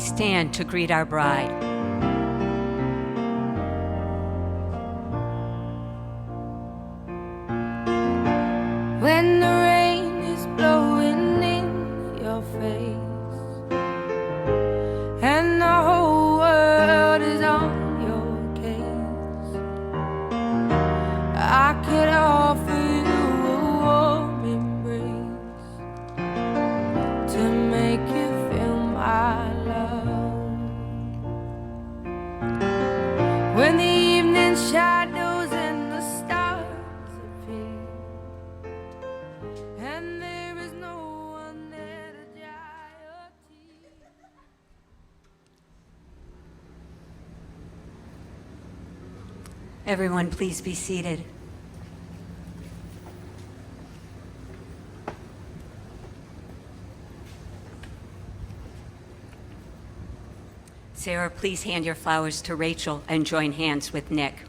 please stand to greet our bride. When the rain is blowing in your face and the whole world is on your case, I could offer you a warm embrace to make you feel my love. When the evening shadows and the stars appear and there is no one there to dry your tears. Everyone, please be seated. Sarah, please hand your flowers to Rachel and join hands with Nick.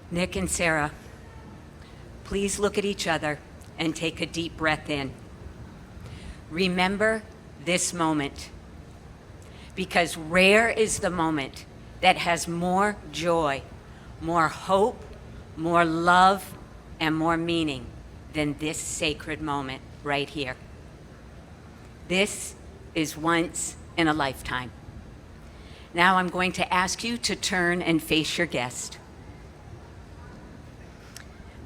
Nick and Sarah, please look at each other and take a deep breath in. Remember this moment, because rare is the moment that has more joy, more hope, more love, and more meaning than this sacred moment right here. This is once in a lifetime. Now I'm going to ask you to turn and face your guest.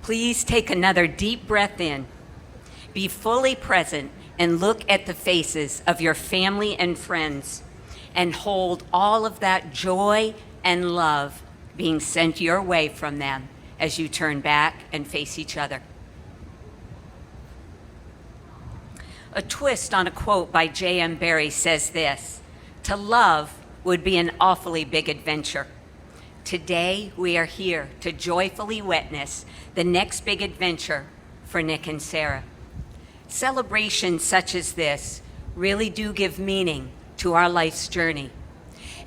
Please take another deep breath in. Be fully present and look at the faces of your family and friends and hold all of that joy and love being sent your way from them as you turn back and face each other. A twist on a quote by J.M. Barrie says this: "To love would be an awfully big adventure." Today, we are here to joyfully witness the next big adventure for Nick and Sarah. Celebrations such as this really do give meaning to our life's journey.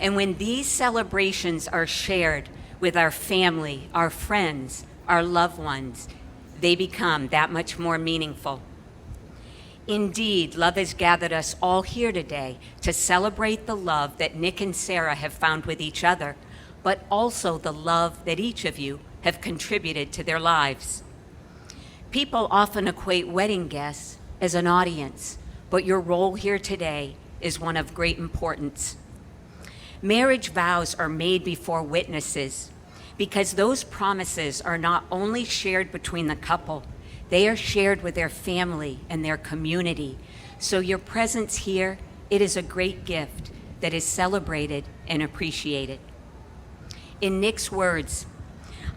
And when these celebrations are shared with our family, our friends, our loved ones, they become that much more meaningful. Indeed, love has gathered us all here today to celebrate the love that Nick and Sarah have found with each other, but also the love that each of you have contributed to their lives. People often equate wedding guests as an audience, but your role here today is one of great importance. Marriage vows are made before witnesses because those promises are not only shared between the couple, they are shared with their family and their community. So your presence here, it is a great gift that is celebrated and appreciated. In Nick's words,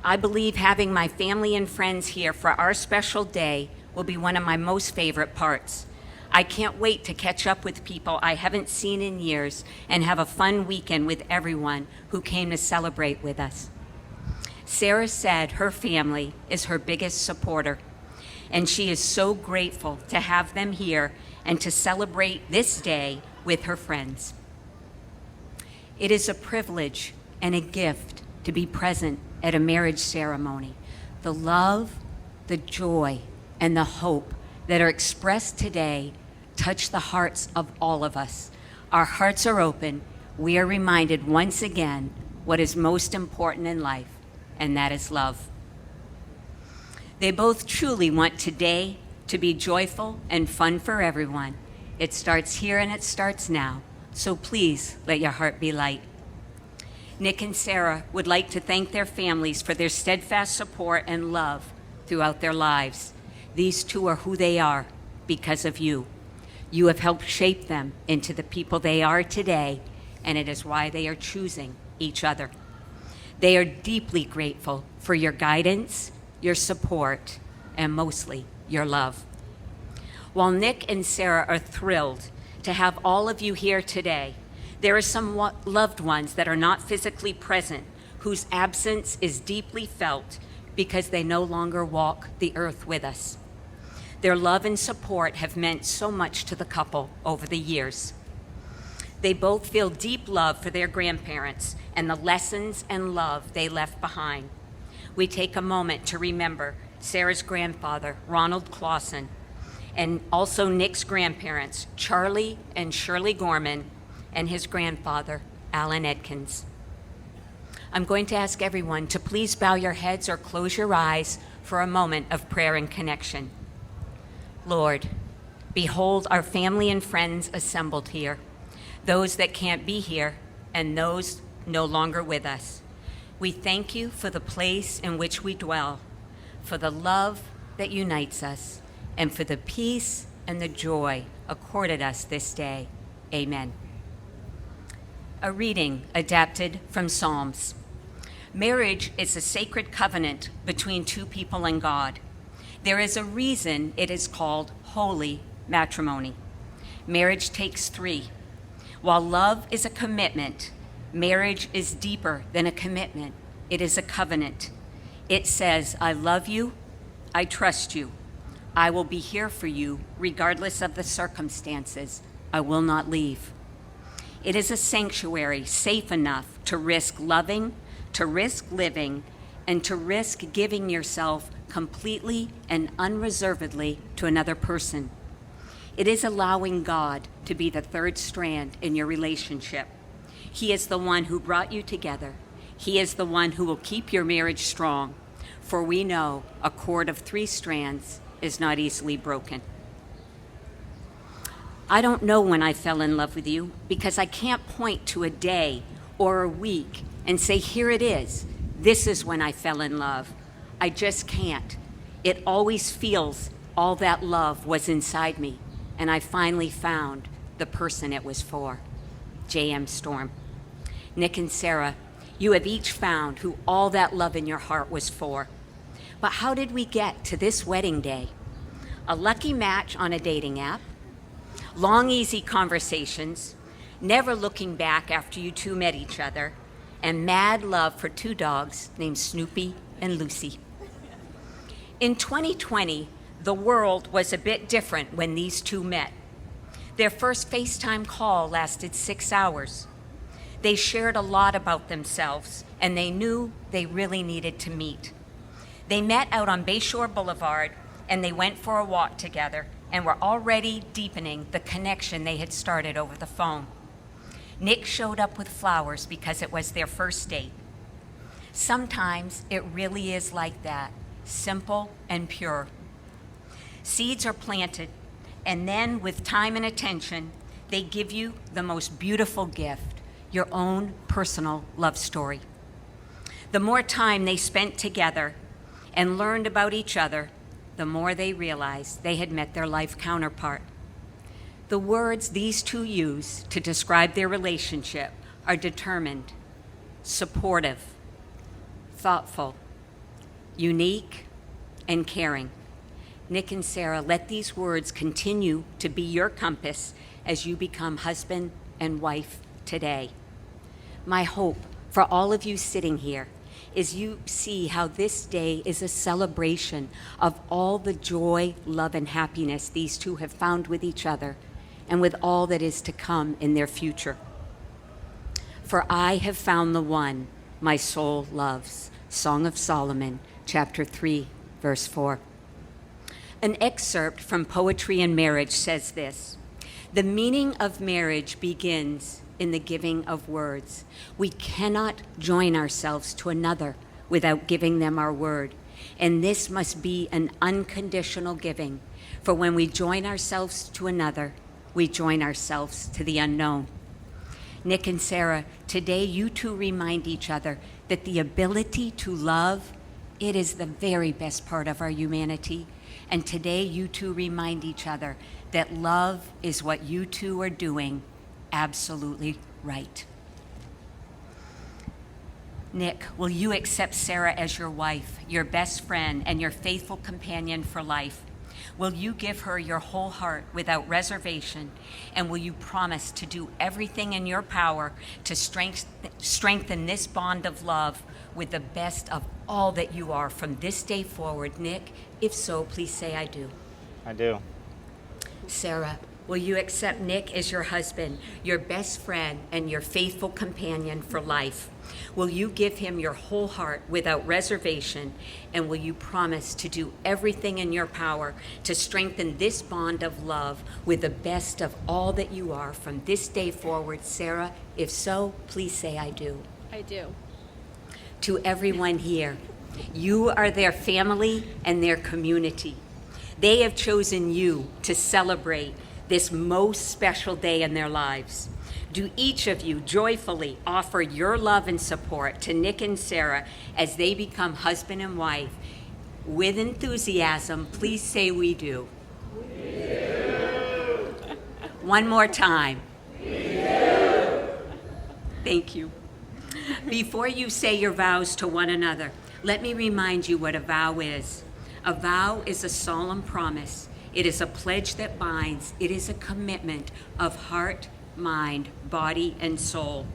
"I believe having my family and friends here for our special day will be one of my most favorite parts. I can't wait to catch up with people I haven't seen in years and have a fun weekend with everyone who came to celebrate with us." Sarah said her family is her biggest supporter, and she is so grateful to have them here and to celebrate this day with her friends. It is a privilege and a gift to be present at a marriage ceremony. The love, the joy, and the hope that are expressed today touch the hearts of all of us. Our hearts are open. We are reminded once again what is most important in life, and that is love. They both truly want today to be joyful and fun for everyone. It starts here and it starts now, so please let your heart be light. Nick and Sarah would like to thank their families for their steadfast support and love throughout their lives. These two are who they are because of you. You have helped shape them into the people they are today, and it is why they are choosing each other. They are deeply grateful for your guidance, your support, and mostly your love. While Nick and Sarah are thrilled to have all of you here today, there are some loved ones that are not physically present whose absence is deeply felt because they no longer walk the earth with us. Their love and support have meant so much to the couple over the years. They both feel deep love for their grandparents and the lessons and love they left behind. We take a moment to remember Sarah's grandfather, Ronald Clausen, and also Nick's grandparents, Charlie and Shirley Gorman, and his grandfather, Alan Edkins. I'm going to ask everyone to please bow your heads or close your eyes for a moment of prayer and connection. Lord, behold our family and friends assembled here, those that can't be here and those no longer with us. We thank you for the place in which we dwell, for the love that unites us, and for the peace and the joy accorded us this day. Amen. A reading adapted from Psalms. Marriage is a sacred covenant between two people and God. There is a reason it is called holy matrimony. Marriage takes three. While love is a commitment, marriage is deeper than a commitment. It is a covenant. It says, I love you, I trust you. I will be here for you regardless of the circumstances. I will not leave. It is a sanctuary safe enough to risk loving, to risk living, and to risk giving yourself completely and unreservedly to another person. It is allowing God to be the third strand in your relationship. He is the one who brought you together. He is the one who will keep your marriage strong. For we know a cord of three strands is not easily broken. I don't know when I fell in love with you because I can't point to a day or a week and say, here it is. This is when I fell in love. I just can't. It always feels all that love was inside me, and I finally found the person it was for. J.M. Storm. Nick and Sarah, you have each found who all that love in your heart was for. But how did we get to this wedding day? A lucky match on a dating app, long, easy conversations, never looking back after you two met each other, and mad love for two dogs named Snoopy and Lucy. In 2020, the world was a bit different when these two met. Their first FaceTime call lasted 6 hours. They shared a lot about themselves, and they knew they really needed to meet. They met out on Bayshore Boulevard, and they went for a walk together and were already deepening the connection they had started over the phone. Nick showed up with flowers because it was their first date. Sometimes it really is like that, simple and pure. Seeds are planted, and then with time and attention, they give you the most beautiful gift, your own personal love story. The more time they spent together and learned about each other, the more they realized they had met their life counterpart. The words these two use to describe their relationship are determined, supportive, thoughtful, unique, and caring. Nick and Sarah, let these words continue to be your compass as you become husband and wife today. My hope for all of you sitting here is you see how this day is a celebration of all the joy, love, and happiness these two have found with each other and with all that is to come in their future. For I have found the one my soul loves. Song of Solomon, chapter 3, verse 4. An excerpt from Poetry and Marriage says this: the meaning of marriage begins in the giving of words. We cannot join ourselves to another without giving them our word. And this must be an unconditional giving. For when we join ourselves to another, we join ourselves to the unknown. Nick and Sarah, today you two remind each other that the ability to love, it is the very best part of our humanity. And today you two remind each other that love is what you two are doing absolutely right. Nick, will you accept Sarah as your wife, your best friend, and your faithful companion for life? Will you give her your whole heart without reservation? And will you promise to do everything in your power to strengthen this bond of love with the best of all that you are from this day forward? Nick, if so, please say I do. I do. Sarah, Will you accept Nick as your husband, your best friend, and your faithful companion for life? Will you give him your whole heart without reservation? And will you promise to do everything in your power to strengthen this bond of love with the best of all that you are from this day forward, Sarah? If so, please say I do. I do. To everyone here, you are their family and their community. They have chosen you to celebrate this most special day in their lives. Do each of you joyfully offer your love and support to Nick and Sarah as they become husband and wife? With enthusiasm, please say we do. We do. One more time. We do. Thank you. Before you say your vows to one another, let me remind you what a vow is. A vow is a solemn promise. It is a pledge that binds. It is a commitment of heart, mind, body, and soul.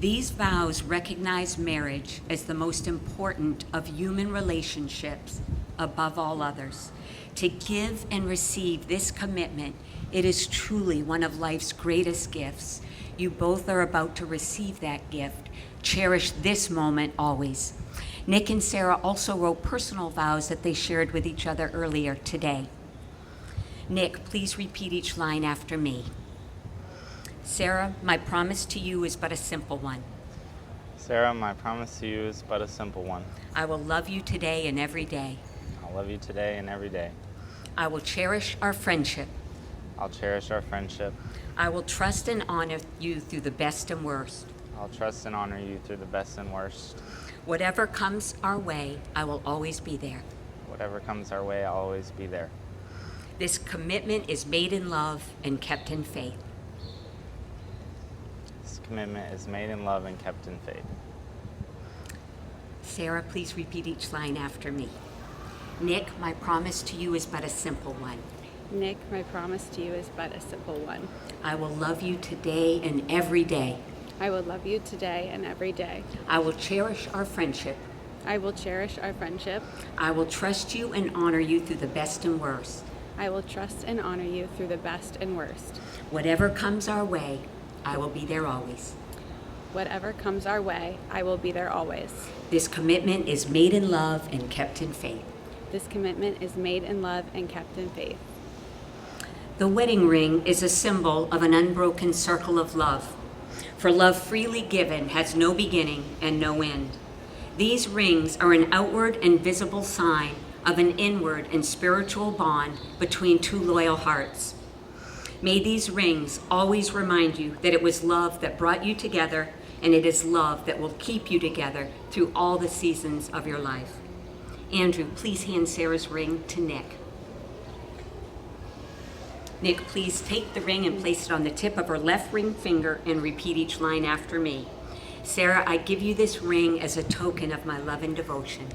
These vows recognize marriage as the most important of human relationships above all others. To give and receive this commitment, it is truly one of life's greatest gifts. You both are about to receive that gift. Cherish this moment always. Nick and Sarah also wrote personal vows that they shared with each other earlier today. Nick, please repeat each line after me. Sarah, my promise to you is but a simple one. Sarah, my promise to you is but a simple one. I will love you today and every day. I'll love you today and every day. I will cherish our friendship. I'll cherish our friendship. I will trust and honor you through the best and worst. I'll trust and honor you through the best and worst. Whatever comes our way, I will always be there. Whatever comes our way, I'll always be there. This commitment is made in love and kept in faith. This commitment is made in love and kept in faith. Sarah, please repeat each line after me. Nick, my promise to you is but a simple one. Nick, my promise to you is but a simple one. I will love you today and every day. I will love you today and every day. I will cherish our friendship. I will cherish our friendship. I will trust you and honor you through the best and worst. I will trust and honor you through the best and worst. Whatever comes our way, I will be there always. Whatever comes our way, I will be there always. This commitment is made in love and kept in faith. This commitment is made in love and kept in faith. The wedding ring is a symbol of an unbroken circle of love. For love freely given has no beginning and no end. These rings are an outward and visible sign of an inward and spiritual bond between two loyal hearts. May these rings always remind you that it was love that brought you together, and it is love that will keep you together through all the seasons of your life. Andrew, please hand Sarah's ring to Nick. Nick, please take the ring and place it on the tip of her left ring finger and repeat each line after me. Sarah, I give you this ring as a token of my love and devotion.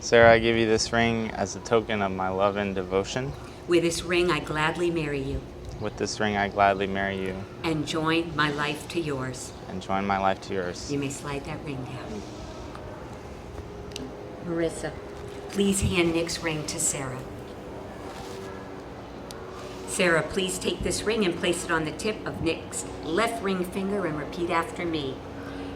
Sarah, I give you this ring as a token of my love and devotion. With this ring, I gladly marry you. With this ring, I gladly marry you. And join my life to yours. And join my life to yours. You may slide that ring down. Marissa, please hand Nick's ring to Sarah. Sarah, please take this ring and place it on the tip of Nick's left ring finger and repeat after me.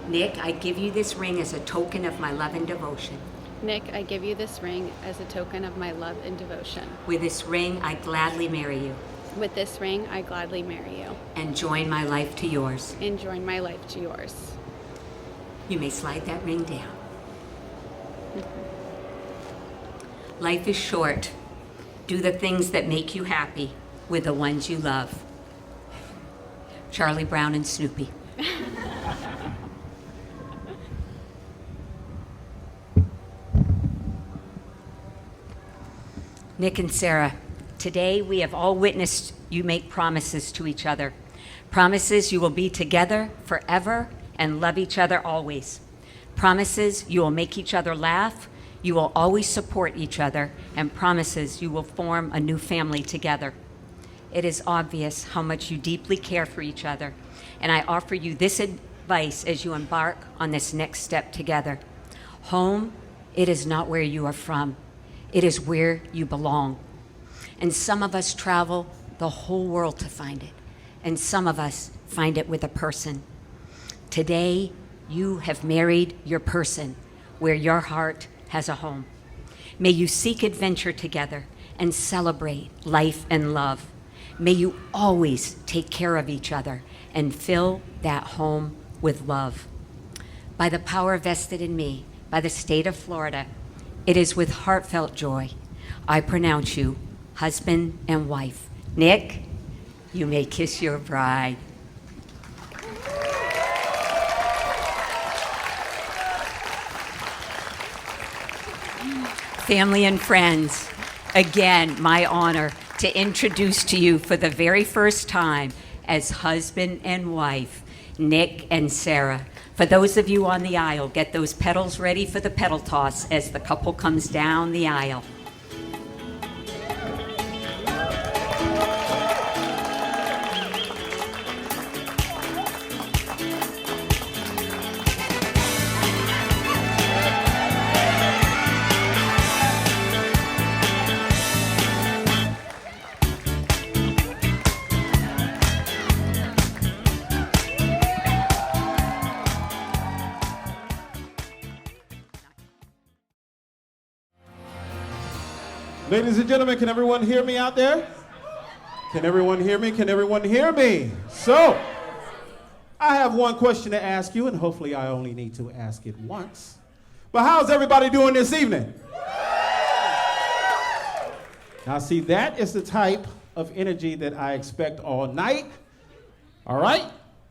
Nick, I give you this ring as a token of my love and devotion. Nick, I give you this ring as a token of my love and devotion. With this ring, I gladly marry you. With this ring, I gladly marry you. And join my life to yours. And join my life to yours. You may slide that ring down. Life is short. Do the things that make you happy with the ones you love. Charlie Brown and Snoopy. Nick and Sarah, today we have all witnessed you make promises to each other. Promises you will be together forever and love each other always. Promises you will make each other laugh, you will always support each other, and promises you will form a new family together. It is obvious how much you deeply care for each other, and I offer you this advice as you embark on this next step together. Home, it is not where you are from. It is where you belong. And some of us travel the whole world to find it. And some of us find it with a person. Today, you have married your person where your heart has a home. May you seek adventure together and celebrate life and love. May you always take care of each other and fill that home with love. By the power vested in me by the state of Florida, it is with heartfelt joy I pronounce you husband and wife. Nick, you may kiss your bride. Family and friends, again, my honor to introduce to you for the very first time as husband and wife, Nick and Sarah. For those of you on the aisle, get those petals ready for the petal toss as the couple comes down the aisle. Ladies and gentlemen, can everyone hear me out there? Can everyone hear me? Can everyone hear me? So, I have one question to ask you, and hopefully I only need to ask it once. But how's everybody doing this evening? Now see, that is the type of energy that I expect all night. All right?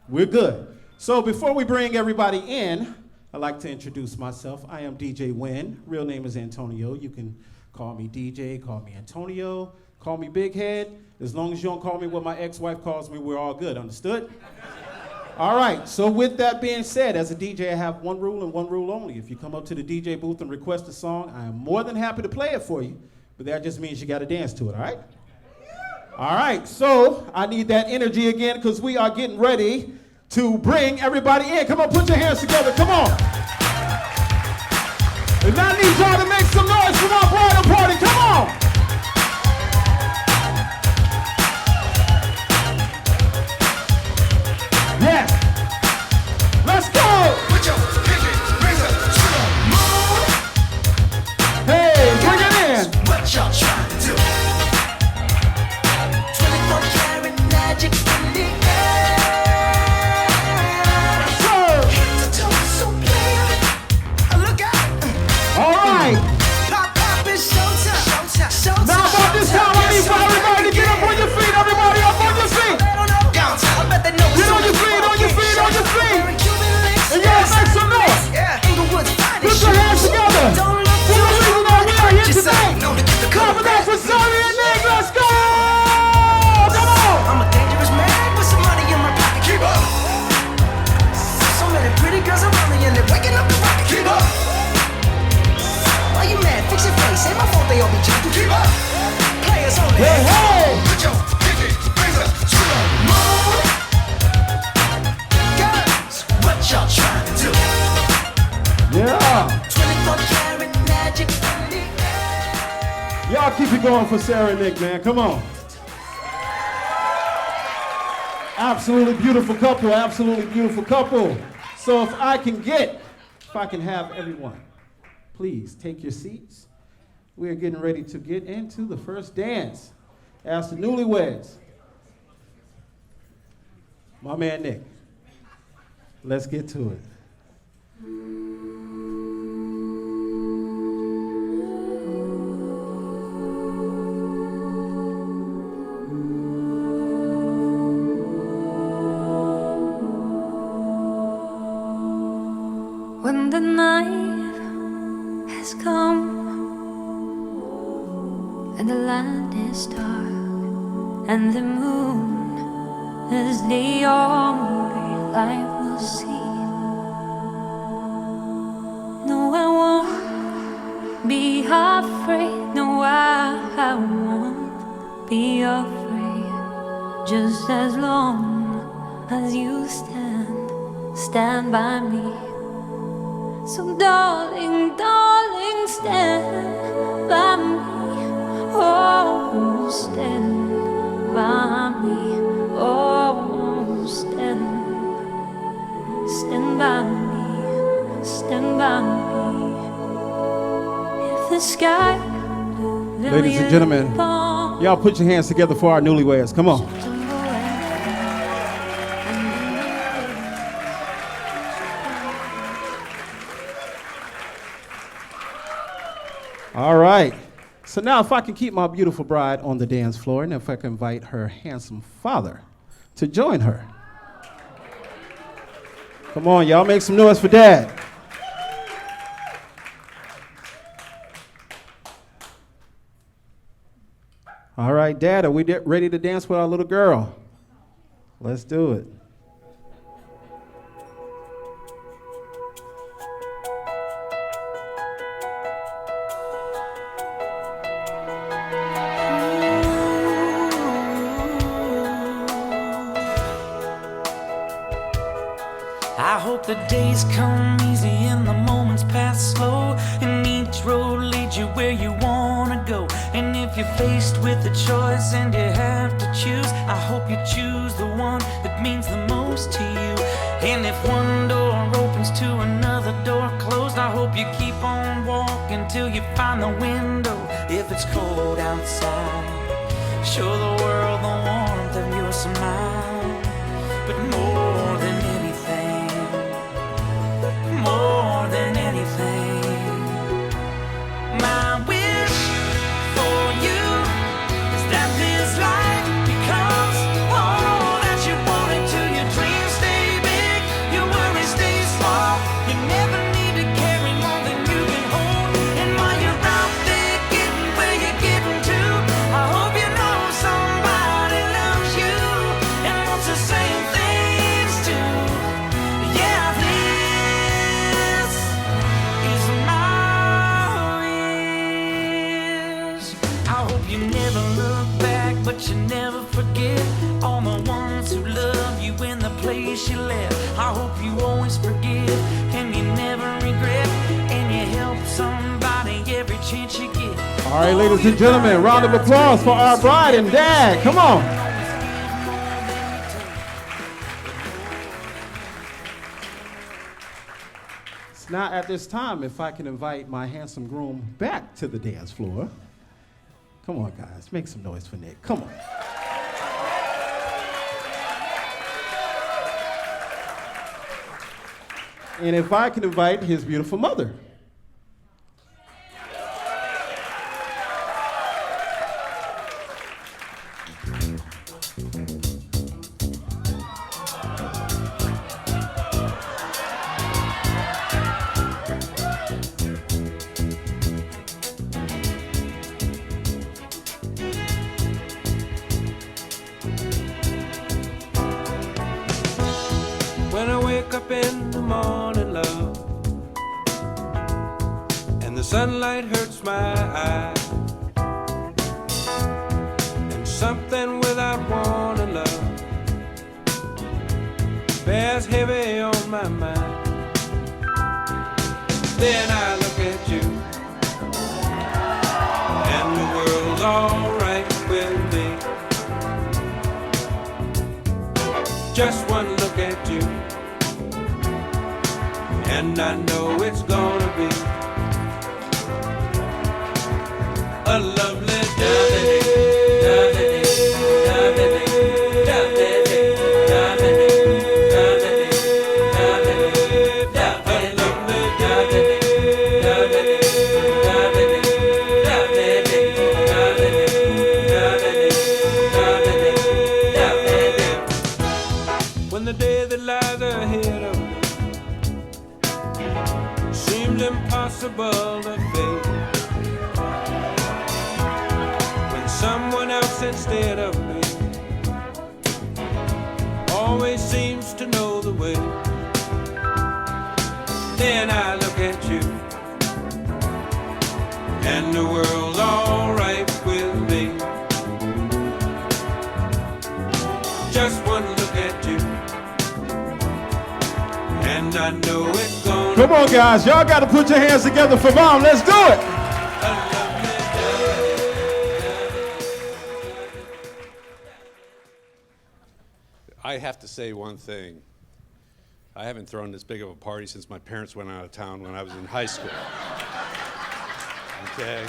We're good. So before we bring everybody in, I'd like to introduce myself. I am DJ Wynn. Real name is Antonio. You can call me DJ, call me Antonio, call me Big Head. As long as you don't call me what my ex-wife calls me, we're all good, understood? All right, so with that being said, as a DJ, I have one rule and one rule only. If you come up to the DJ booth and request a song, I am more than happy to play it for you, but that just means you gotta dance to it, all right? All right, so I need that energy again because we are getting ready to bring everybody in. Come on, put your hands together, come on. And I need y'all to make some noise for my bridal party. Come on! Yeah. Let's go! Put your pinky rings up to the moon. Hey, bring it in. What y'all trying to do? 24 karat magic in the air. Sir. Head to toe, so clear. Look out. All right. Pop, pop, it's showtime. Showtime. Now about this time, I need for everybody to get up on your feet. Everybody up on your feet. Downtown. I bet they know. Get on your feet, on your feet, on your feet. And y'all make some noise. Put your hands together. For the reason that we are here today. Clap it up for Sorry and Nick. Let's go. Come on. I'm a dangerous man with some money in my pocket. Keep up. So many pretty girls around me and they're waking up the rocket. Keep up. Why you mad? Fix your face. Ain't my fault they all be jacking. Keep up. Players only. Hey, hey. Put your pinky rings up to the moon. Girls, what y'all trying to do? Yeah. 24 karat magic in the air. Y'all keep it going for Sarah and Nick, man. Come on. Absolutely beautiful couple. Absolutely beautiful couple. So if I can have everyone, please take your seats. We are getting ready to get into the first dance. Ask the newlyweds. My man Nick. Let's get to it. When the night has come and the land is dark and the moon is the only light we'll see. No, I won't be afraid. No, I won't be afraid. Just as long as you stand by me. So darling, darling, stand by me. Oh, stand by me. Oh, stand by me, stand by me. If the sky could do Ladies and gentlemen, y'all put your hands together for our newlyweds. Come on. All right. So now if I can keep my beautiful bride on the dance floor, and if I can invite her handsome father to join her. Come on, y'all make some noise for Dad. All right, Dad, are we ready to dance with our little girl? Let's do it. I hope the days come easy and the moments pass slow, and each road leads you where you wanna go. And if you're faced with a choice and you have to choose, I hope you choose the one that means the most to you. And if one door opens to another door closed, I hope you keep on walking till you find the window. If it's cold outside, show the world the warmth of your smile. But more than anything, more than anything, my wish for you is that this life becomes all that you want it to. Your dreams stay big, your worries stay small. You never need to carry more than you can hold. And while you're out there getting where you're getting to, I hope you know somebody loves you and wants the same things too. Yeah, this is my wish. I hope you never look back, but you never forget all the ones who love you in the place you left. I hope you always forgive and you never regret, and you help somebody every chance you get. All right, ladies and gentlemen, round of applause for our bride and dad. Come on. It's now at this time, if I can invite my handsome groom back to the dance floor. Come on, guys, make some noise for Nick. Come on. And if I can invite his beautiful mother. When I wake up in the morning, love, and the sunlight hurts my eyes, and something without warning, love, bears heavy on my mind. Then I look at you, and the world's alright with me. Just one look at you, and I know it's gonna be a lovely day. When the day that lies ahead of me seems impossible to face, when someone else instead of me always seems to know the way, then I look at you, and the world's alright with me. Just one look at you, and I know it's gonna. Come on, guys. Y'all got to put your hands together for Mom. Let's do it. I have to say one thing. I haven't thrown this big of a party since my parents went out of town when I was in high school. Okay?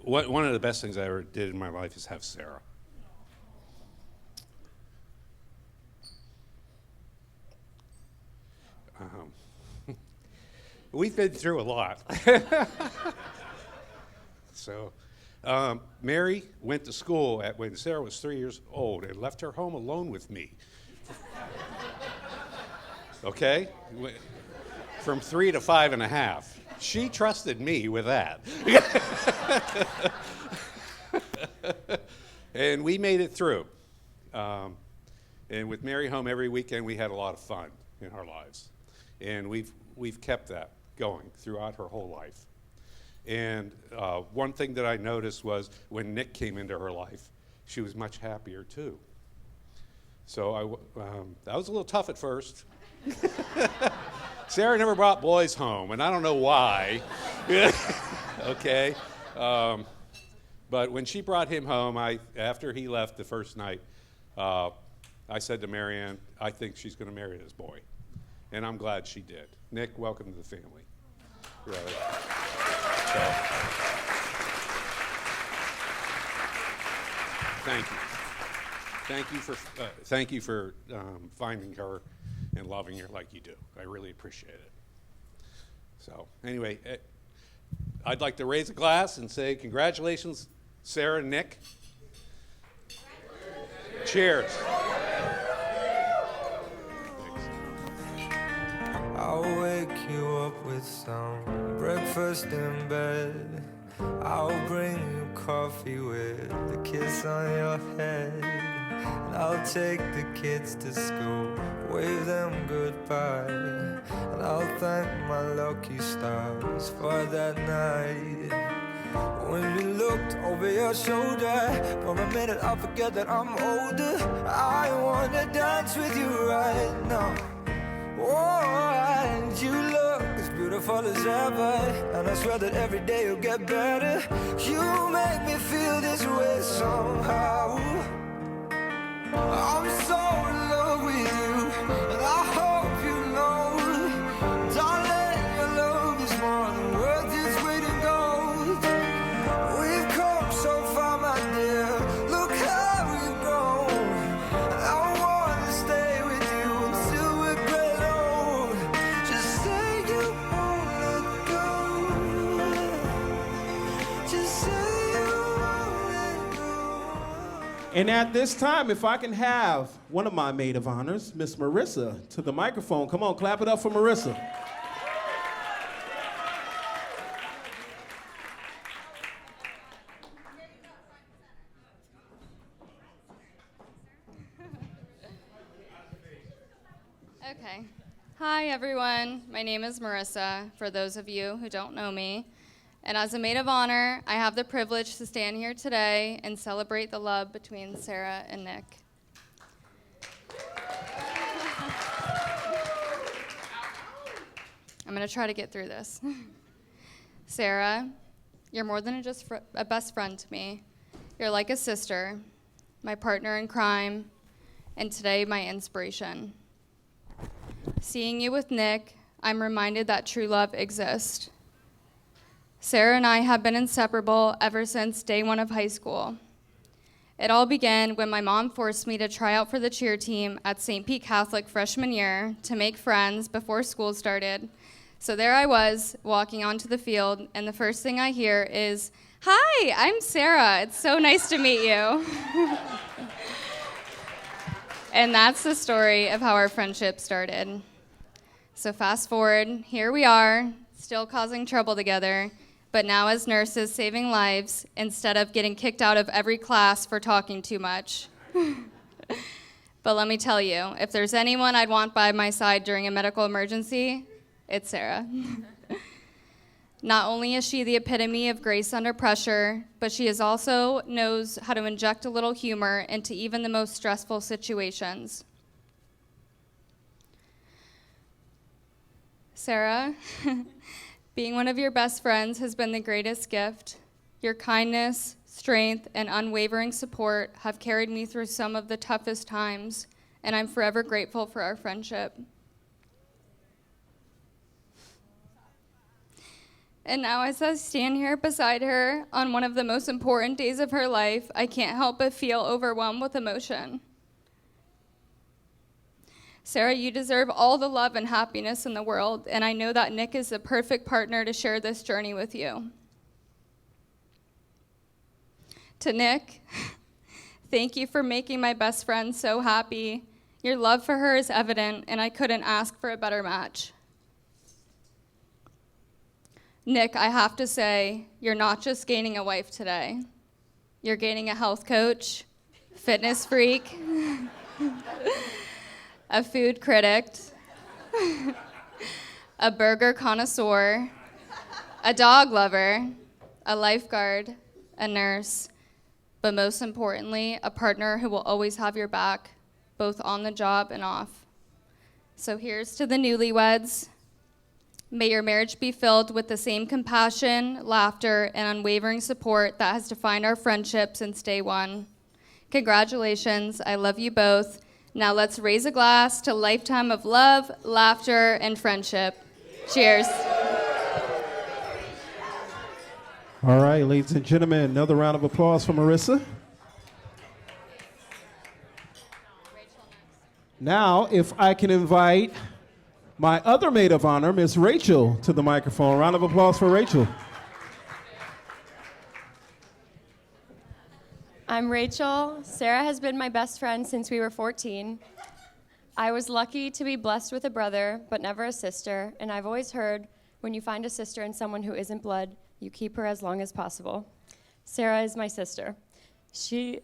One of the best things I ever did in my life is have Sarah. We've been through a lot. So, Mary went to school when Sarah was 3 years old and left her home alone with me. Okay? From 3 to 5.5. She trusted me with that. And we made it through. And with Mary home every weekend, we had a lot of fun in our lives. And we've kept that going throughout her whole life. And one thing that I noticed was when Nick came into her life, she was much happier too. So that was a little tough at first. Sarah never brought boys home, and I don't know why. Okay. But when she brought him home, after he left the first night, I said to Marianne, I think she's going to marry this boy. And I'm glad she did. Nick, welcome to the family. Really. So, thank you. Thank you for finding her and loving her like you do. I really appreciate it. So anyway, I'd like to raise a glass and say congratulations, Sarah and Nick. Cheers. I'll wake you up with some breakfast in bed. I'll bring you coffee with a kiss on your head. And I'll take the kids to school, wave them goodbye. And I'll thank my lucky stars for that night. When you looked over your shoulder, for a minute I forget that I'm older. I wanna dance with you right now. Oh, and you look as beautiful as ever, and I swear that every day you'll get better. You make me feel this way somehow. I'm so in love with you, and I hope you know, darling, your love is more than worth its weight in gold. We've come so far, my dear, look how we've grown. I wanna stay with you until we're great old. Just say you won't let go. Just say you won't let go. And at this time, if I can have one of my maid of honors, Miss Marissa, to the microphone. Come on, clap it up for Marissa. Okay. Hi, everyone. My name is Marissa, for those of you who don't know me. And as a maid of honor, I have the privilege to stand here today and celebrate the love between Sarah and Nick. I'm going to try to get through this. Sarah, you're more than just a best friend to me. You're like a sister, my partner in crime, and today my inspiration. Seeing you with Nick, I'm reminded that true love exists. Sarah and I have been inseparable ever since day one of high school. It all began when my mom forced me to try out for the cheer team at St. Pete Catholic freshman year to make friends before school started. So there I was, walking onto the field, and the first thing I hear is, "Hi, I'm Sarah. It's so nice to meet you." And that's the story of how our friendship started. So fast forward, here we are, still causing trouble together, but now as nurses saving lives instead of getting kicked out of every class for talking too much. But let me tell you, if there's anyone I'd want by my side during a medical emergency, it's Sarah. Not only is she the epitome of grace under pressure, but she is also knows how to inject a little humor into even the most stressful situations. Sarah, being one of your best friends has been the greatest gift. Your kindness, strength, and unwavering support have carried me through some of the toughest times, and I'm forever grateful for our friendship. And now, as I stand here beside her on one of the most important days of her life, I can't help but feel overwhelmed with emotion. Sarah, you deserve all the love and happiness in the world, and I know that Nick is the perfect partner to share this journey with you. To Nick, thank you for making my best friend so happy. Your love for her is evident, and I couldn't ask for a better match. Nick, I have to say, you're not just gaining a wife today. You're gaining a health coach, fitness freak, a food critic, a burger connoisseur, a dog lover, a lifeguard, a nurse, but most importantly, a partner who will always have your back, both on the job and off. So here's to the newlyweds. May your marriage be filled with the same compassion, laughter, and unwavering support that has defined our friendship since day one. Congratulations, I love you both. Now let's raise a glass to a lifetime of love, laughter, and friendship. Cheers. All right, ladies and gentlemen, another round of applause for Marissa. Now, if I can invite my other maid of honor, Miss Rachel, to the microphone. Round of applause for Rachel. I'm Rachel. Sarah has been my best friend since we were 14. I was lucky to be blessed with a brother, but never a sister, and I've always heard when you find a sister in someone who isn't blood, you keep her as long as possible. Sarah is my sister. She's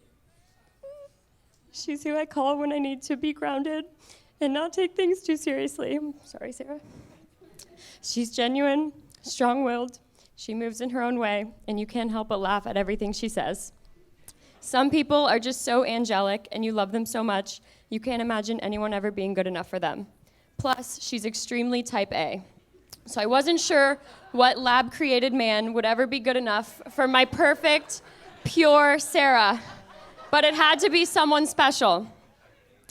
who I call when I need to be grounded and not take things too seriously. Sorry, Sarah. She's genuine, strong-willed. She moves in her own way, and you can't help but laugh at everything she says. Some people are just so angelic, and you love them so much, you can't imagine anyone ever being good enough for them. Plus, she's extremely type A. So I wasn't sure what lab-created man would ever be good enough for my perfect, pure Sarah. But it had to be someone special.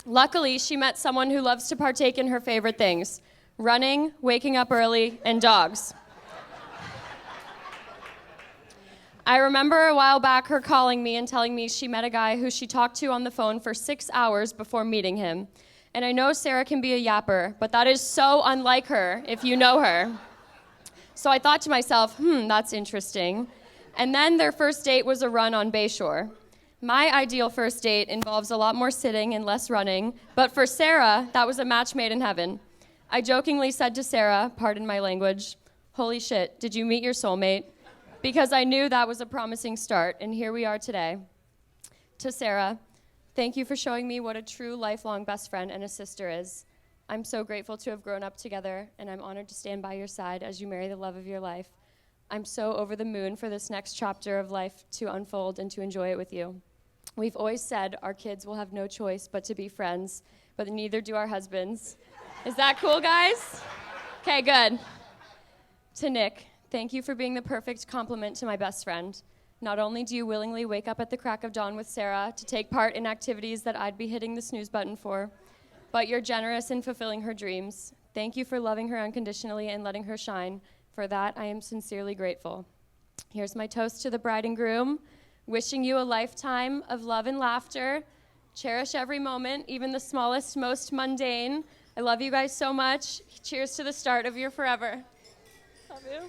Luckily, she met someone who loves to partake in her favorite things: running, waking up early, and dogs. I remember a while back her calling me and telling me she met a guy who she talked to on the phone for 6 hours before meeting him. And I know Sarah can be a yapper, but that is so unlike her if you know her. So I thought to myself, that's interesting. And then their first date was a run on Bayshore. My ideal first date involves a lot more sitting and less running, but for Sarah, that was a match made in heaven. I jokingly said to Sarah, pardon my language, "Holy shit, did you meet your soulmate?" Because I knew that was a promising start, and here we are today. To Sarah, thank you for showing me what a true lifelong best friend and a sister is. I'm so grateful to have grown up together, and I'm honored to stand by your side as you marry the love of your life. I'm so over the moon for this next chapter of life to unfold and to enjoy it with you. We've always said our kids will have no choice but to be friends, but neither do our husbands. Is that cool, guys? Okay, good. To Nick, thank you for being the perfect complement to my best friend. Not only do you willingly wake up at the crack of dawn with Sarah to take part in activities that I'd be hitting the snooze button for, but you're generous in fulfilling her dreams. Thank you for loving her unconditionally and letting her shine. For that, I am sincerely grateful. Here's my toast to the bride and groom. Wishing you a lifetime of love and laughter. Cherish every moment, even the smallest, most mundane. I love you guys so much. Cheers to the start of your forever. Love you.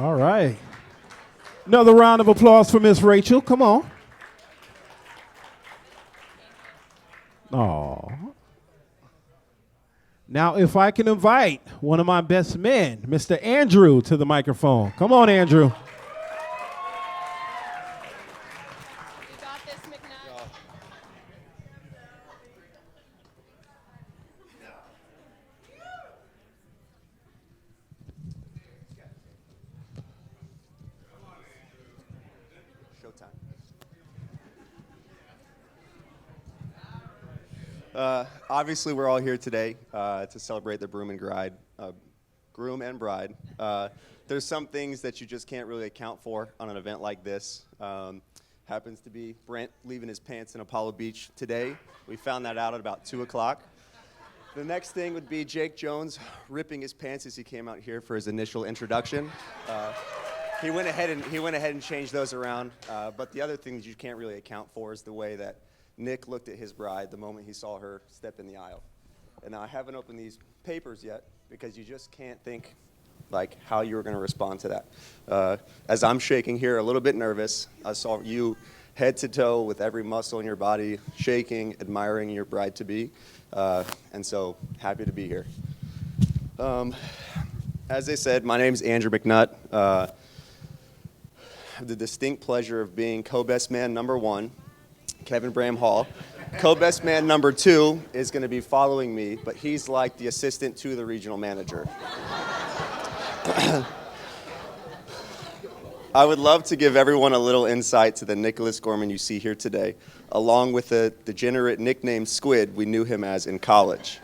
All right. Another round of applause for Miss Rachel. Come on. Aw. Now, if I can invite one of my best men, Mr. Andrew, to the microphone. Come on, Andrew. You got this, McNutt. Obviously, we're all here today to celebrate the groom and bride groom and bride. There's some things that you just can't really account for on an event like this. Happens to be Brent leaving his pants in Apollo Beach today. We found that out at about 2 o'clock. The next thing would be Jake Jones ripping his pants as he came out here for his initial introduction. He went ahead and changed those around. But the other thing that you can't really account for is the way that Nick looked at his bride the moment he saw her step in the aisle. And now I haven't opened these papers yet because you just can't think like how you were going to respond to that. As I'm shaking here, a little bit nervous, I saw you head to toe with every muscle in your body shaking, admiring your bride-to-be, and so happy to be here. As I said, my name is Andrew McNutt. I have the distinct pleasure of being co-best man number 1, Kevin Bram Hall. Co-best man number 2 is going to be following me, but he's like the assistant to the regional manager. I would love to give everyone a little insight to the Nicholas Gorman you see here today, along with the degenerate nickname Squid we knew him as in college.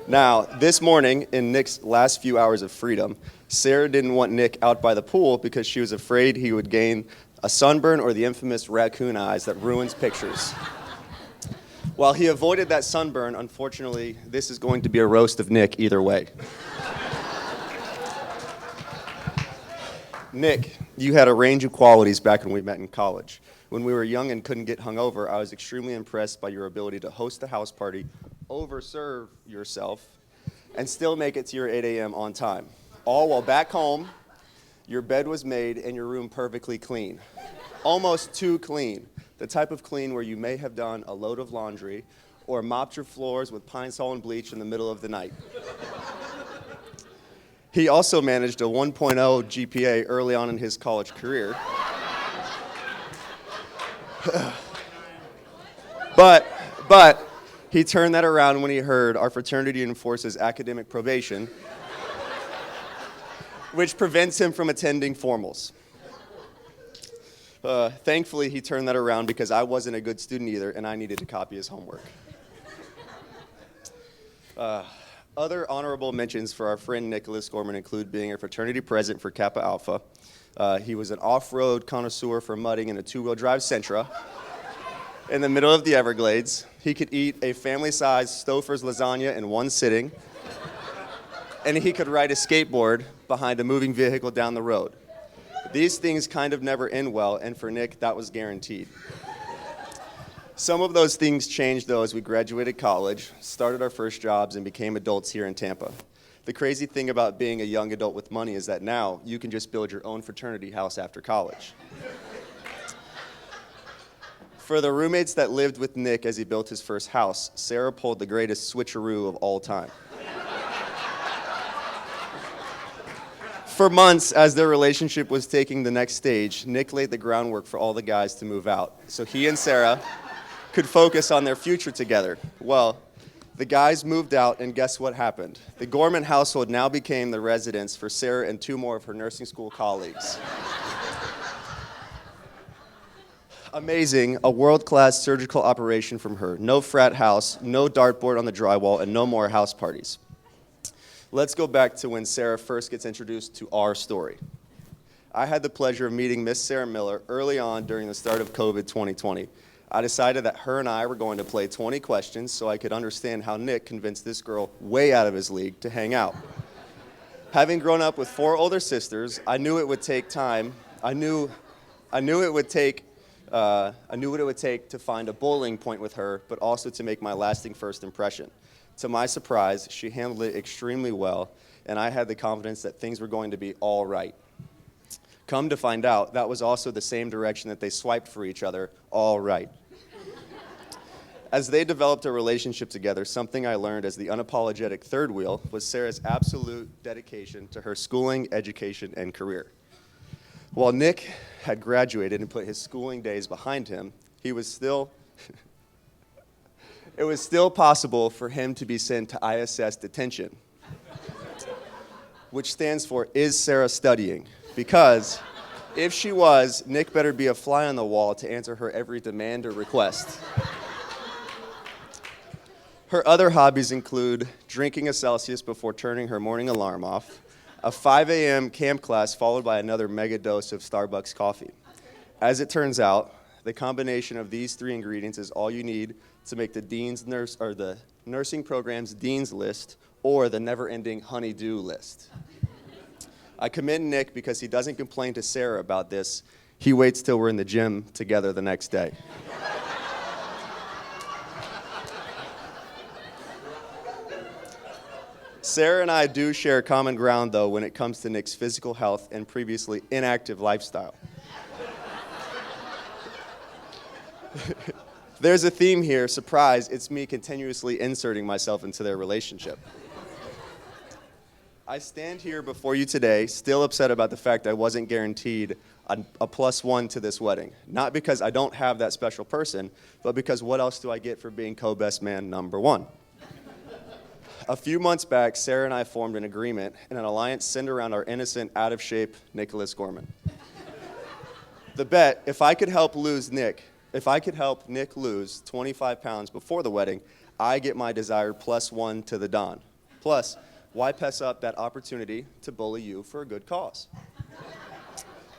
Now, this morning, in Nick's last few hours of freedom, Sarah didn't want Nick out by the pool because she was afraid he would gain a sunburn or the infamous raccoon eyes that ruins pictures. While he avoided that sunburn, unfortunately, this is going to be a roast of Nick either way. Nick, you had a range of qualities back when we met in college. When we were young and couldn't get hungover, I was extremely impressed by your ability to host a house party, overserve yourself, and still make it to your 8 a.m. on time. All while back home, your bed was made and your room perfectly clean. Almost too clean. The type of clean where you may have done a load of laundry or mopped your floors with Pine Sol and bleach in the middle of the night. He also managed a 1.0 GPA early on in his college career. But he turned that around when he heard our fraternity enforces academic probation, which prevents him from attending formals. Thankfully, he turned that around because I wasn't a good student either, and I needed to copy his homework. Other honorable mentions for our friend Nicholas Gorman include being a fraternity president for Kappa Alpha. He was an off-road connoisseur for mudding in a two-wheel drive Sentra in the middle of the Everglades. He could eat a family-sized Stouffer's lasagna in one sitting, and he could ride a skateboard behind a moving vehicle down the road. These things kind of never end well, and for Nick, that was guaranteed. Some of those things changed, though, as we graduated college, started our first jobs, and became adults here in Tampa. The crazy thing about being a young adult with money is that now you can just build your own fraternity house after college. For the roommates that lived with Nick as he built his first house, Sarah pulled the greatest switcheroo of all time. For months, as their relationship was taking the next stage, Nick laid the groundwork for all the guys to move out, so he and Sarah could focus on their future together. Well, the guys moved out, and guess what happened? The Gorman household now became the residence for Sarah and two more of her nursing school colleagues. Amazing, a world-class surgical operation from her. No frat house, no dartboard on the drywall, and no more house parties. Let's go back to when Sarah first gets introduced to our story. I had the pleasure of meeting Miss Sarah Miller early on during the start of COVID 2020. I decided that her and I were going to play 20 questions so I could understand how Nick convinced this girl way out of his league to hang out. Having grown up with 4 older sisters, I knew it would take time. I knew what it would take to find a bowling point with her, but also to make my lasting first impression. To my surprise, she handled it extremely well, and I had the confidence that things were going to be all right. Come to find out, that was also the same direction that they swiped for each other, all right. As they developed a relationship together, something I learned as the unapologetic third wheel was Sarah's absolute dedication to her schooling, education, and career. While Nick had graduated and put his schooling days behind him, it was still possible for him to be sent to ISS detention, which stands for Is Sarah Studying? Because if she was, Nick better be a fly on the wall to answer her every demand or request. Her other hobbies include drinking a Celsius before turning her morning alarm off, a 5 a.m. camp class followed by another mega dose of Starbucks coffee. As it turns out, the combination of these 3 ingredients is all you need to make the nursing program's dean's list or the never-ending honey-do list. I commend Nick because he doesn't complain to Sarah about this. He waits till we're in the gym together the next day. Sarah and I do share common ground, though, when it comes to Nick's physical health and previously inactive lifestyle. There's a theme here. Surprise, it's me continuously inserting myself into their relationship. I stand here before you today, still upset about the fact I wasn't guaranteed a +1 to this wedding. Not because I don't have that special person, but because what else do I get for being co-best man number 1? A few months back, Sarah and I formed an agreement and an alliance centered around our innocent, out-of-shape Nicholas Gorman. The bet, if I could help Nick lose 25 pounds before the wedding, I get my desired +1 to the Don. Plus, why pass up that opportunity to bully you for a good cause?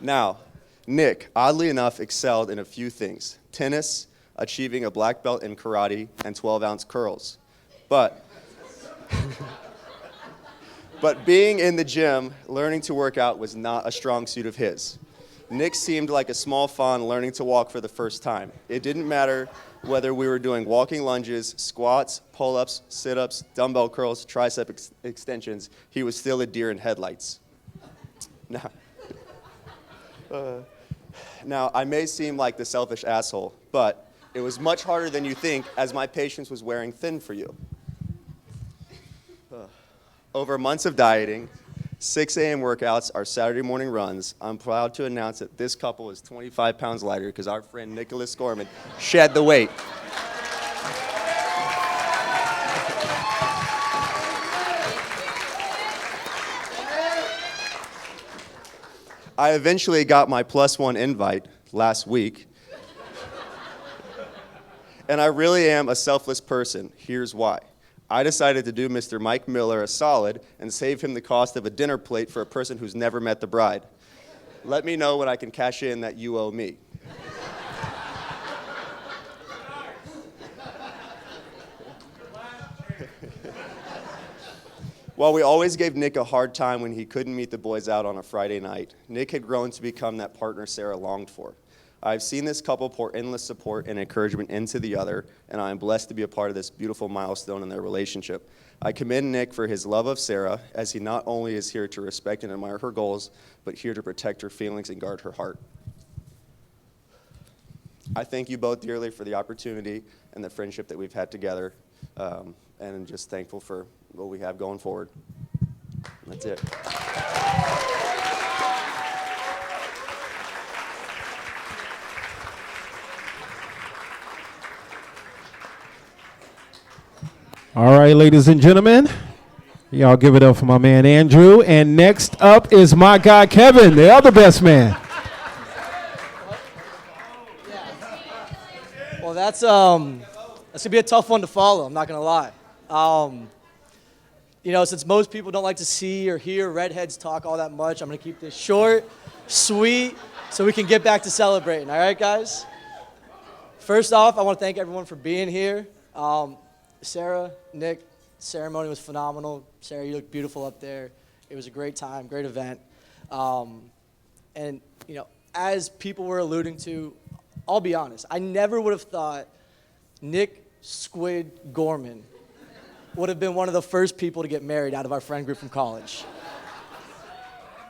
Now, Nick, oddly enough, excelled in a few things. Tennis, achieving a black belt in karate, and 12-ounce curls. But being in the gym, learning to work out was not a strong suit of his. Nick seemed like a small fawn learning to walk for the first time. It didn't matter whether we were doing walking lunges, squats, pull-ups, sit-ups, dumbbell curls, tricep extensions, he was still a deer in headlights. Now, I may seem like the selfish asshole, but it was much harder than you think as my patience was wearing thin for you. Over months of dieting, 6 a.m. workouts, our Saturday morning runs, I'm proud to announce that this couple is 25 pounds lighter because our friend Nicholas Gorman shed the weight. I eventually got my +1 invite last week. And I really am a selfless person. Here's why. I decided to do Mr. Mike Miller a solid and save him the cost of a dinner plate for a person who's never met the bride. Let me know when I can cash in that you owe me. While we always gave Nick a hard time when he couldn't meet the boys out on a Friday night, Nick had grown to become that partner Sarah longed for. I've seen this couple pour endless support and encouragement into the other, and I am blessed to be a part of this beautiful milestone in their relationship. I commend Nick for his love of Sarah, as he not only is here to respect and admire her goals, but here to protect her feelings and guard her heart. I thank you both dearly for the opportunity and the friendship that we've had together, and I'm just thankful for what we have going forward. That's it. All right, ladies and gentlemen, y'all give it up for my man Andrew. And next up is my guy Kevin, the other best man. Well, that's gonna be a tough one to follow. I'm not gonna lie. Since most people don't like to see or hear redheads talk all that much, I'm gonna keep this short, sweet, so we can get back to celebrating. All right, guys. First off, I want to thank everyone for being here. Sarah, Nick, ceremony was phenomenal. Sarah, you look beautiful up there. It was a great time, great event. As people were alluding to, I'll be honest, I never would have thought Nick Squid Gorman would have been one of the first people to get married out of our friend group from college.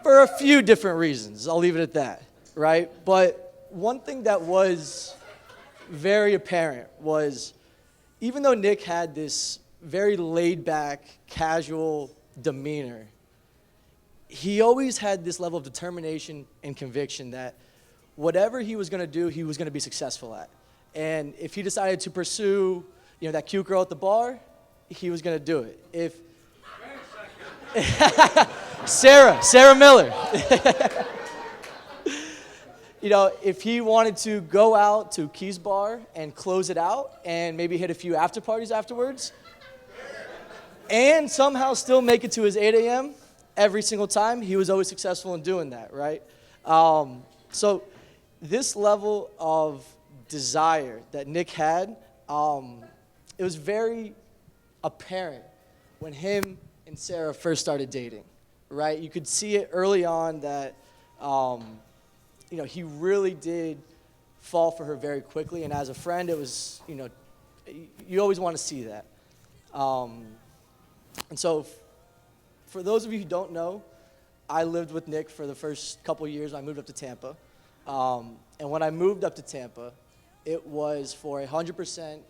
For a few different reasons. I'll leave it at that, right? But one thing that was very apparent was, even though Nick had this very laid-back, casual demeanor, he always had this level of determination and conviction that whatever he was going to do, he was going to be successful at. And if he decided to pursue, that cute girl at the bar, he was going to do it. Sarah Miller. If he wanted to go out to Key's Bar and close it out and maybe hit a few after parties afterwards and somehow still make it to his 8 a.m., every single time, he was always successful in doing that, right? So this level of desire that Nick had, it was very apparent when him and Sarah first started dating, right? You could see it early on that, he really did fall for her very quickly. And as a friend, it was, you always want to see that. And so for those of you who don't know, I lived with Nick for the first couple of years. I moved up to Tampa. And when I moved up to Tampa, it was for a 100%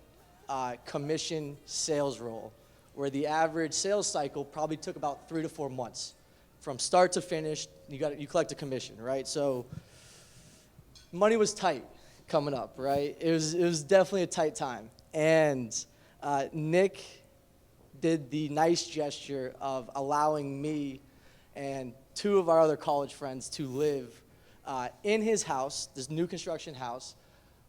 commission sales role, where the average sales cycle probably took about 3 to 4 months. From start to finish, you collect a commission, right? So money was tight coming up, right? It was definitely a tight time. And Nick did the nice gesture of allowing me and 2 of our other college friends to live in his house, this new construction house,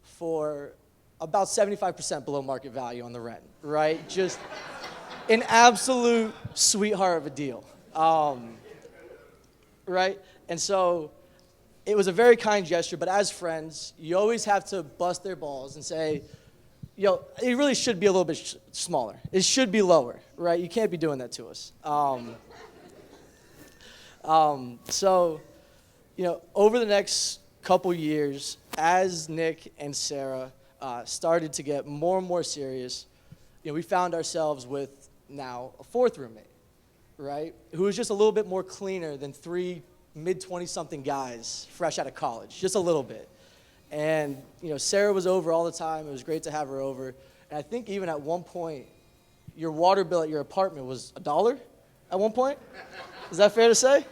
for about 75% below market value on the rent, right? Just an absolute sweetheart of a deal, right? And so it was a very kind gesture, but as friends, you always have to bust their balls and say, it really should be a little bit smaller. It should be lower, right? You can't be doing that to us. So, over the next couple years, as Nick and Sarah started to get more and more serious, we found ourselves with now a 4th roommate, right? Who was just a little bit more cleaner than 3 mid-20-something guys fresh out of college, just a little bit. And, Sarah was over all the time. It was great to have her over. And I think even at one point, your water bill at your apartment was $1 at one point? Is that fair to say?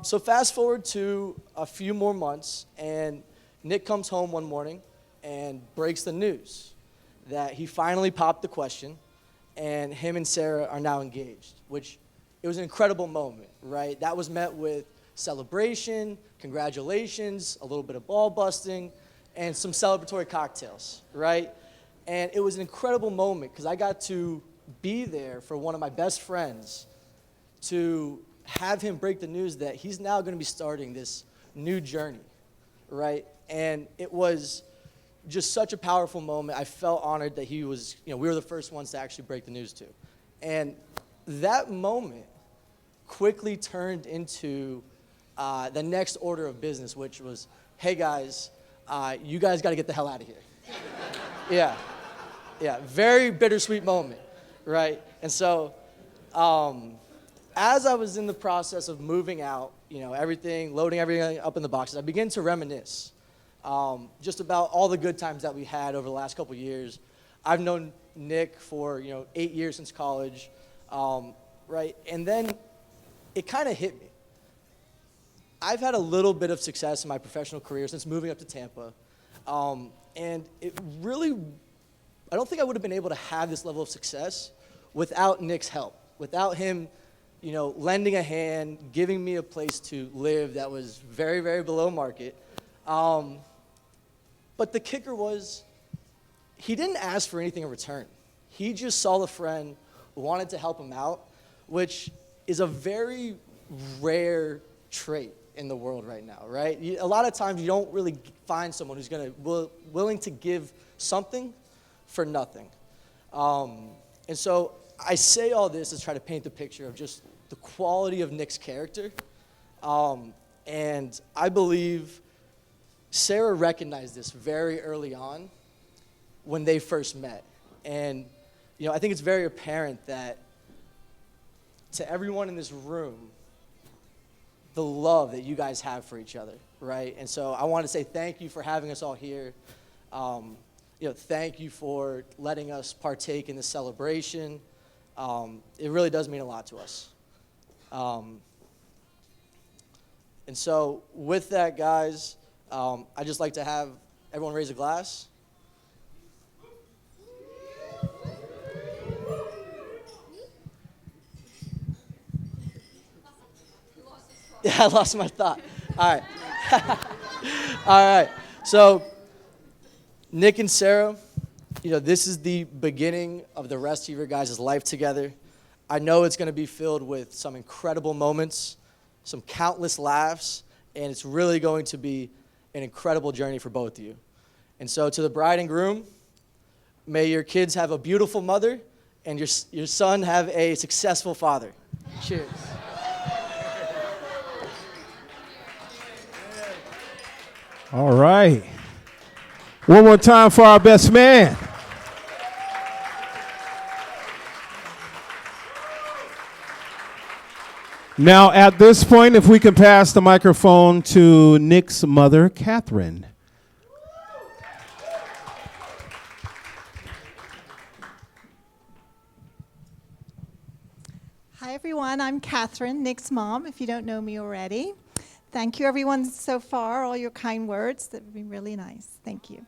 So fast forward to a few more months, and Nick comes home one morning and breaks the news that he finally popped the question, and him and Sarah are now engaged, which it was an incredible moment, right? That was met with celebration, congratulations, a little bit of ball busting, and some celebratory cocktails, right? And it was an incredible moment because I got to be there for one of my best friends to have him break the news that he's now going to be starting this new journey, right? And it was just such a powerful moment. I felt honored that he was, we were the first ones to actually break the news to. And that moment quickly turned into the next order of business, which was, hey guys, you guys got to get the hell out of here. Yeah, very bittersweet moment, right? And so as I was in the process of moving out, loading everything up in the boxes, I began to reminisce just about all the good times that we had over the last couple years. I've known Nick for 8 years since college, right? And then it kind of hit me. I've had a little bit of success in my professional career since moving up to Tampa, and it really, I don't think I would have been able to have this level of success without Nick's help, without him lending a hand, giving me a place to live that was very, very below market. But the kicker was, he didn't ask for anything in return. He just saw the friend, wanted to help him out, which is a very rare trait in the world right now, right? A lot of times you don't really find someone who's willing to give something for nothing. And so I say all this to try to paint the picture of just the quality of Nick's character. And I believe Sarah recognized this very early on when they first met. And, I think it's very apparent that to everyone in this room, the love that you guys have for each other, right? And so I want to say thank you for having us all here. Thank you for letting us partake in this celebration. It really does mean a lot to us. And so with that, guys, I'd just like to have everyone raise a glass. Yeah, I lost my thought. All right. All right. So Nick and Sarah, this is the beginning of the rest of your guys' life together. I know it's going to be filled with some incredible moments, some countless laughs, and it's really going to be an incredible journey for both of you. And so to the bride and groom, may your kids have a beautiful mother and your son have a successful father. Cheers. All right. One more time for our best man. Now, at this point, if we can pass the microphone to Nick's mother, Catherine. Hi, everyone. I'm Catherine, Nick's mom, if you don't know me already. Thank you, everyone, so far, all your kind words. That would be really nice. Thank you.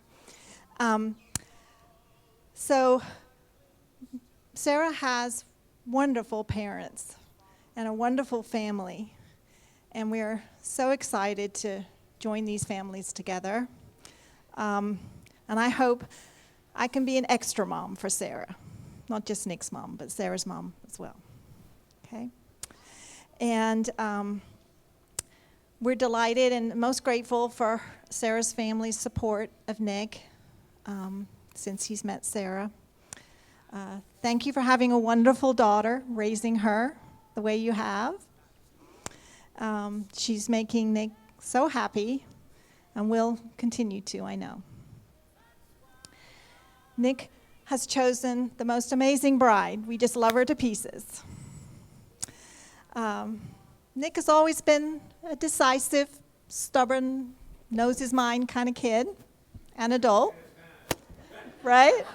So, Sarah has wonderful parents and a wonderful family, and we're so excited to join these families together. And I hope I can be an extra mom for Sarah, not just Nick's mom, but Sarah's mom as well. Okay? And we're delighted and most grateful for Sarah's family's support of Nick since he's met Sarah. Thank you for having a wonderful daughter, raising her the way you have. She's making Nick so happy and will continue to, I know. Nick has chosen the most amazing bride. We just love her to pieces. Nick has always been a decisive, stubborn, knows his mind kind of kid and adult, right?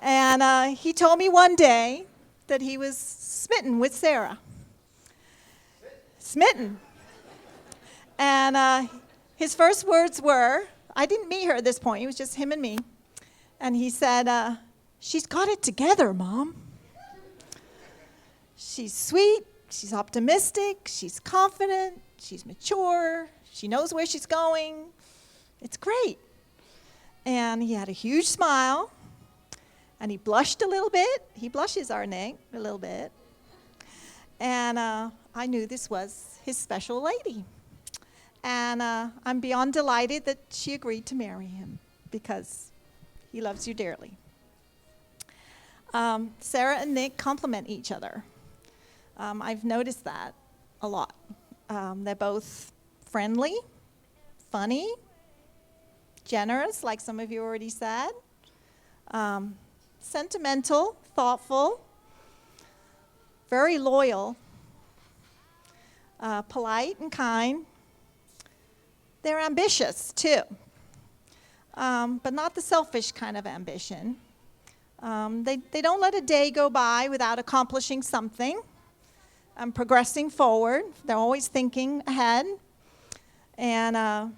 And he told me one day that he was smitten with Sarah. Smitten. And his first words were, I didn't meet her at this point, it was just him and me. And he said, she's got it together, Mom. She's sweet, she's optimistic, she's confident, she's mature, she knows where she's going. It's great. And he had a huge smile, and he blushed a little bit. He blushes, our Nick, a little bit. And I knew this was his special lady. And I'm beyond delighted that she agreed to marry him because he loves you dearly. Sarah and Nick complement each other. I've noticed that a lot. They're both friendly, funny, generous, like some of you already said, sentimental, thoughtful, very loyal, polite and kind. They're ambitious, too, but not the selfish kind of ambition. They don't let a day go by without accomplishing something. Progressing forward. They're always thinking ahead. And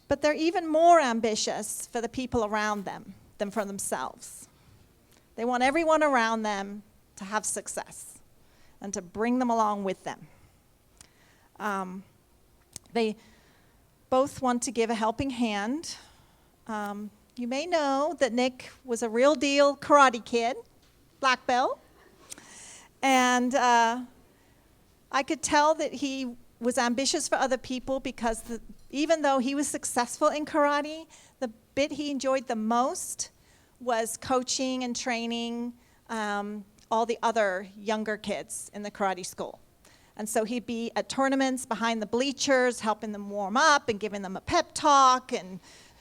but they're even more ambitious for the people around them than for themselves. They want everyone around them to have success and to bring them along with them. They both want to give a helping hand. You may know that Nick was a real deal karate kid, black belt. And I could tell that he was ambitious for other people because even though he was successful in karate, the bit he enjoyed the most was coaching and training all the other younger kids in the karate school. And so he'd be at tournaments behind the bleachers, helping them warm up and giving them a pep talk and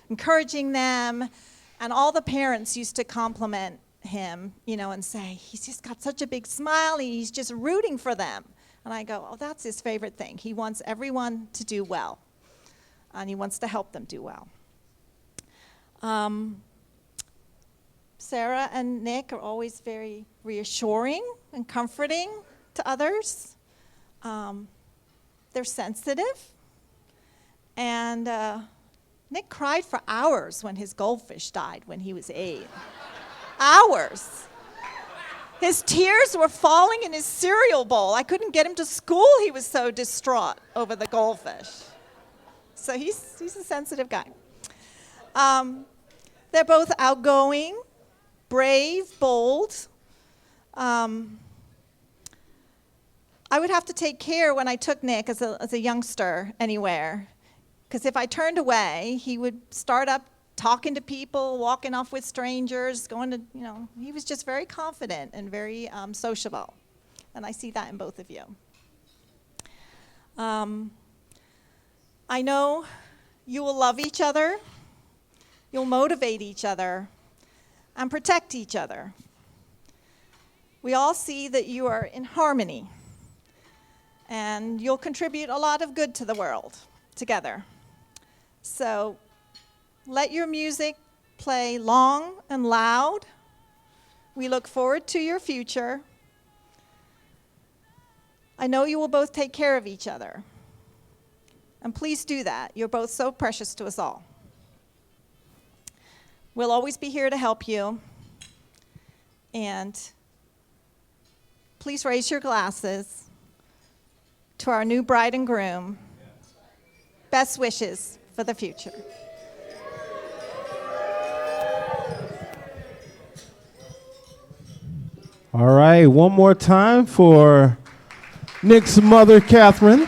encouraging them. And all the parents used to compliment him, and say, he's just got such a big smile, he's just rooting for them. And I go, oh, that's his favorite thing. He wants everyone to do well, and he wants to help them do well. Sarah and Nick are always very reassuring and comforting to others. They're sensitive, and Nick cried for hours when his goldfish died when he was 8. Hours. His tears were falling in his cereal bowl. I couldn't get him to school. He was so distraught over the goldfish. So he's a sensitive guy. They're both outgoing, brave, bold. I would have to take care when I took Nick as a youngster anywhere, because if I turned away, he would start up talking to people, walking off with strangers, going to, he was just very confident and very sociable. And I see that in both of you. I know you will love each other, you'll motivate each other, and protect each other. We all see that you are in harmony, and you'll contribute a lot of good to the world together. So let your music play long and loud. We look forward to your future. I know you will both take care of each other. And please do that. You're both so precious to us all. We'll always be here to help you. And please raise your glasses to our new bride and groom. Best wishes for the future. All right, one more time for Nick's mother, Catherine.